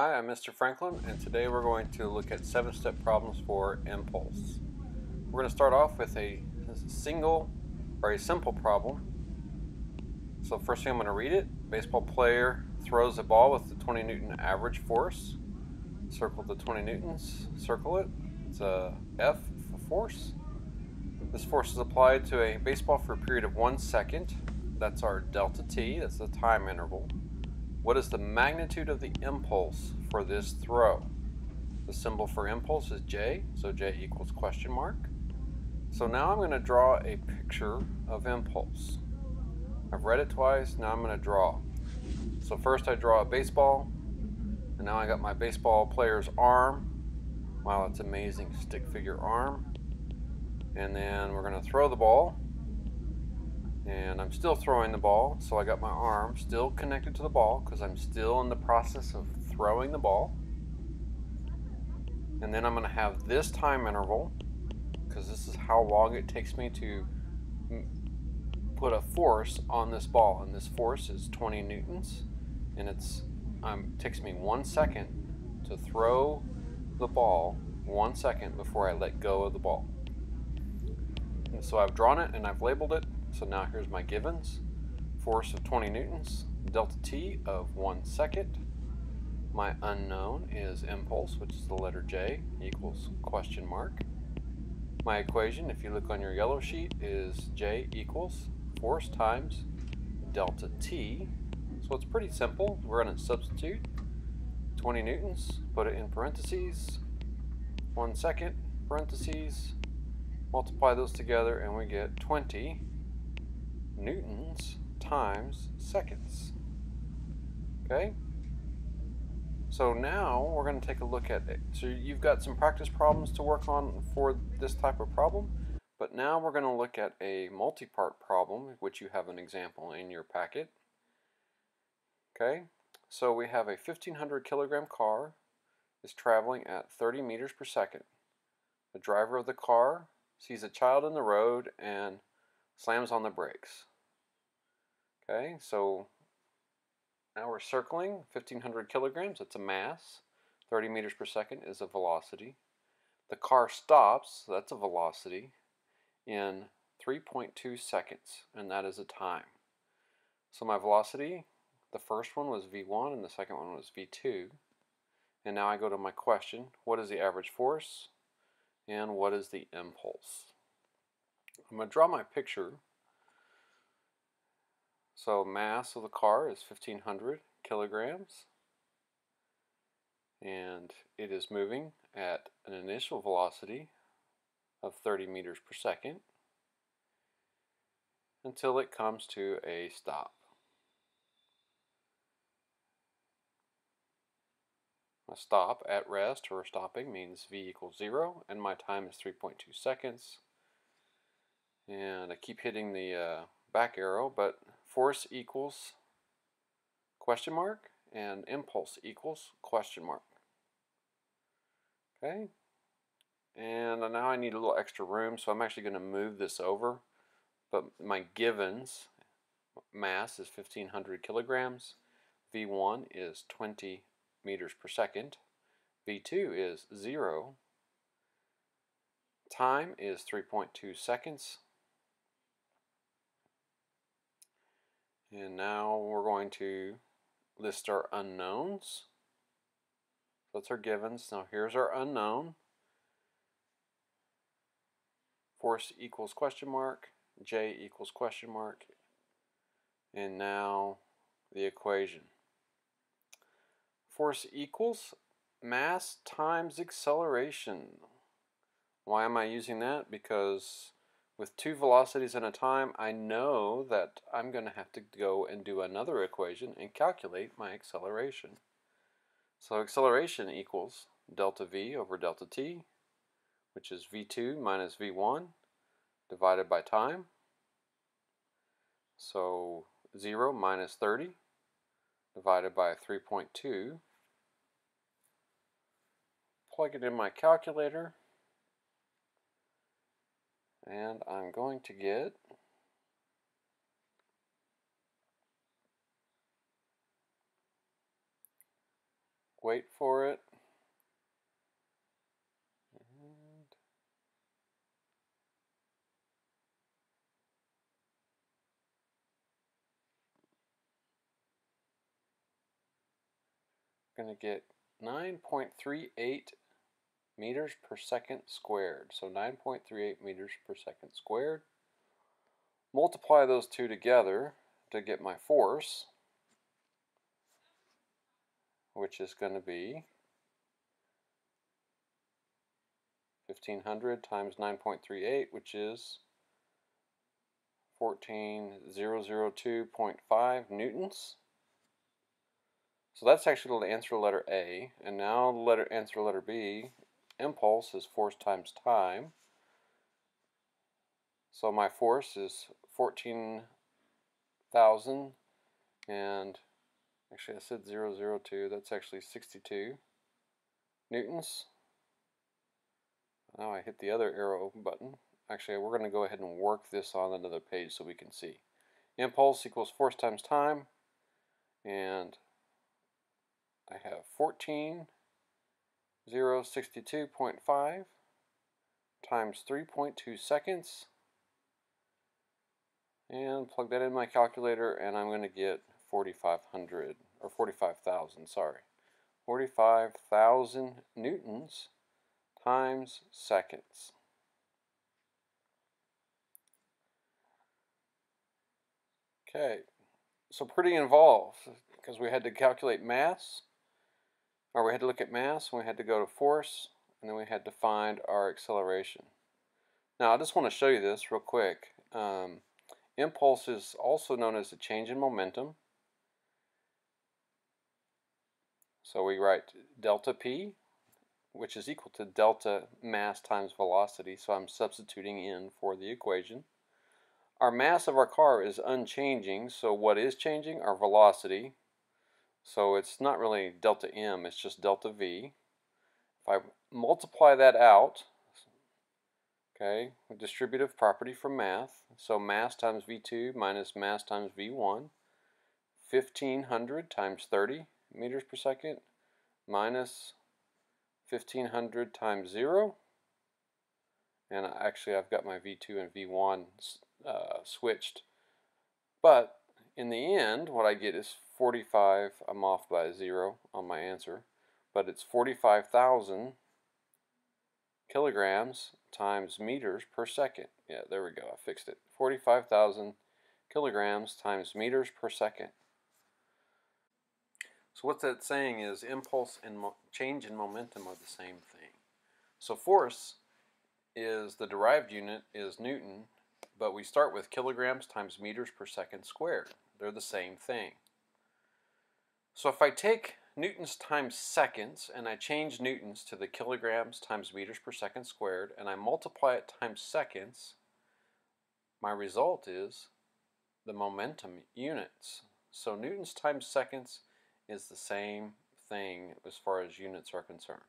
Hi, I'm Mr. Franklin, and today we're going to look at 7-step problems for impulse. We're going to start off with a simple problem. So first thing I'm going to read it. Baseball player throws a ball with the 20 Newton average force. Circle the 20 Newtons, circle it. It's a F for force. This force is applied to a baseball for a period of 1 second. That's our delta T, that's the time interval. What is the magnitude of the impulse for this throw? The symbol for impulse is J, so J equals question mark. So now I'm going to draw a picture of impulse. I've read it twice, now I'm going to draw. So first I draw a baseball, and now I got my baseball player's arm. Wow, that's amazing, stick figure arm. And then we're going to throw the ball, and I'm still throwing the ball, so I got my arm still connected to the ball because I'm still in the process of throwing the ball. And then I'm going to have this time interval, because this is how long it takes me to put a force on this ball, and this force is 20 newtons, and it takes me 1 second to throw the ball, 1 second before I let go of the ball. And so I've drawn it and I've labeled it. So now here's my givens: force of 20 newtons, delta T of 1 second. My unknown is impulse, which is the letter J, equals question mark. My equation, if you look on your yellow sheet, is J equals force times delta T. So it's pretty simple. We're going to substitute 20 newtons, put it in parentheses, 1 second, parentheses, multiply those together, and we get 20 newtons times seconds. Okay? So now we're going to take a look at it. So you've got some practice problems to work on for this type of problem, but now we're going to look at a multi-part problem, which you have an example in your packet. Okay, so we have a 1,500 kilogram car is traveling at 30 meters per second. The driver of the car sees a child in the road and slams on the brakes. Okay, so now we're circling 1,500 kilograms, that's a mass. 30 meters per second is a velocity. The car stops, so that's a velocity, in 3.2 seconds, and that is a time. So my velocity, the first one was v1 and the second one was v2. And now I go to my question: what is the average force and what is the impulse? I'm going to draw my picture. So mass of the car is 1,500 kilograms, and it is moving at an initial velocity of 30 meters per second until it comes to a stop. A stop at rest or stopping means v equals 0, and my time is 3.2 seconds. And I keep hitting the back arrow, but force equals question mark and impulse equals question mark. Okay, and now I need a little extra room, so I'm actually going to move this over. But my givens, mass is 1,500 kilograms, v1 is 20 meters per second, v2 is 0, time is 3.2 seconds, and now we're going to list our unknowns. So that's our givens. Now here's our unknown. Force equals question mark, J equals question mark, and now the equation. Force equals mass times acceleration. Why am I using that? Because with two velocities and a time, I know that I'm going to have to go and do another equation and calculate my acceleration. So acceleration equals delta V over delta T, which is v2 minus v1 divided by time. So 0 minus 30 divided by 3.2. Plug it in my calculator, and I'm going to get Wait for it. And I'm going to get 9.38 meters per second squared. So 9.38 meters per second squared. Multiply those two together to get my force, which is going to be 1500 times 9.38, which is 14,002.5 newtons. So that's actually the answer letter A. And now the answer letter B, impulse is force times time. So my force is 14,000, and actually I said 002, that's actually 62 newtons. Now I hit the other arrow button. Actually, we're going to go ahead and work this on another page so we can see. Impulse equals force times time, and I have 14,062.5 times 3.2 seconds, and plug that in my calculator, and I'm going to get 4,500, or 45,000, sorry. 45,000 newtons times seconds. Okay, so pretty involved because we had to calculate mass, or we had to look at mass, and we had to go to force, and then we had to find our acceleration. Now I just want to show you this real quick. Impulse is also known as a change in momentum. So we write delta P, which is equal to delta mass times velocity, so I'm substituting in for the equation. Our mass of our car is unchanging, so what is changing? Our velocity. So it's not really delta M, it's just delta V. If I multiply that out, okay, distributive property from math, so mass times V2 minus mass times V1, 1500 times 30 meters per second minus 1500 times 0, and actually I've got my V2 and V1 switched, but in the end what I get is 45, I'm off by a 0 on my answer, but it's 45,000 kilograms times meters per second. Yeah, there we go, I fixed it. 45,000 kilograms times meters per second. So what that's saying is impulse and change in momentum are the same thing. So force is, the derived unit is Newton, but we start with kilograms times meters per second squared. They're the same thing. So if I take newtons times seconds and I change newtons to the kilograms times meters per second squared and I multiply it times seconds, my result is the momentum units. So newtons times seconds is the same thing as far as units are concerned.